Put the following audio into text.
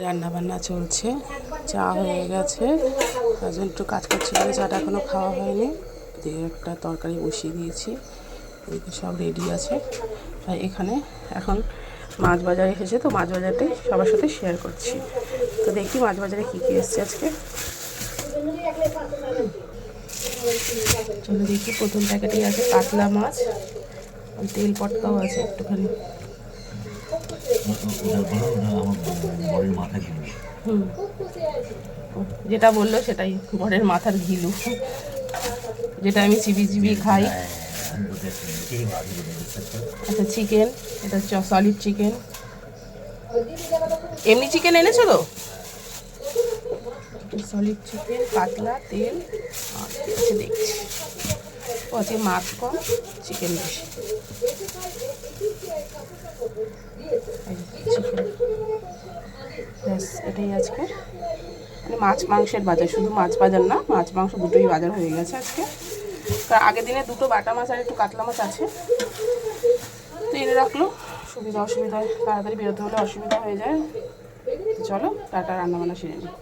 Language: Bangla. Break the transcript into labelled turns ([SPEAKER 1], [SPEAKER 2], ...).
[SPEAKER 1] রান্না বান্না চলছে, চা হয়ে গেছে, তার জন্য একটু কাজ করছি বলে চাটা এখনও খাওয়া হয়নি। দিয়ে একটা তরকারি বসিয়ে দিয়েছি, এদিকে সব রেডি আছে। আর এখানে এখন মাছ বাজার এসেছে, তো মাছ বাজারটাই সবার সাথে শেয়ার করছি। তো দেখি মাছ বাজারে কী কী এসছে আজকে। চলো দেখি, প্রথম প্যাকেটেই আছে কাতলা মাছ, তেল পটকাও আছে একটুখানি। যেটা বললো সেটাই, বরের মাথার ঘিলু, যেটা আমি চিবি চিবি খাই। আচ্ছা চিকেন, এটা হচ্ছে সলিড চিকেন। এমনি চিকেন এনেছো তো? সলিড চিকেন, কাতলা, তেল আর আছে দেখছি। ও আছে মাছ কম, চিকেন বেশি। চিকেন ব্যাস, এটাই আজকে মানে মাছ মাংসের বাজার, শুধু মাছ বাজার না, মাছ মাংস দুটোই বাজার হয়ে গেছে আজকে। কারণ আগের দিনে দুটো বাটা মাছ আর একটু কাতলা মাছ আছে, তো এনে রাখলো, সুবিধা অসুবিধায় তাড়াতাড়ি বেরোতে হলে অসুবিধা হয়ে যায়। চলো টাটা, রান্নাবান্না সেরে নিই।